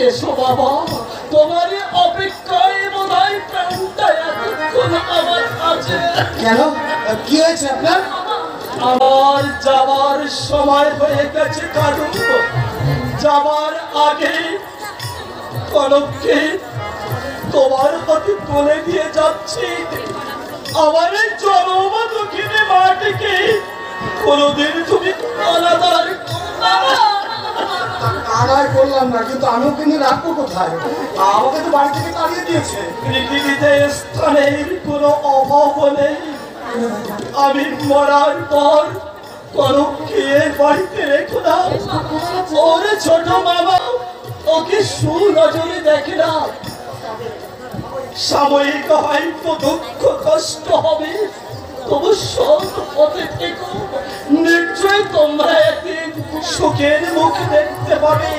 এসো বাবা, তোমার অপেক্ষায় বোধহয় প্রাণটা এতক্ষণ আমার আছে। কেন, কি হয়েছে আপনার? আমার যাবার সময় হয়ে গেছে কারু। যাবার আগে কনককে তোমার হাতে তুলে দিয়ে যাচ্ছি। আমার জনম দক্ষিণে মাটিকে কোনোদিন তুমি আলাদার আড়াই করলাম না, কিন্তু আমি কিন্তু রাখবো কোথায়? আমাকে তো বাড়ি থেকে তাড়িয়ে দিয়েছে। পৃথিবীতে স্থানের কোনো অভাব নেই। আমি মরার পর কনককে বাড়িতে রেখো না। ওর ছোট মামা ওকে সুনজরে দেখে না। সাময়িক হয়তো দুঃখ কষ্ট হবে, তবু সৎ পথে থেকো। নিশ্চয় তোমরা একদিন সুখের মুখ দেখতে পাবে।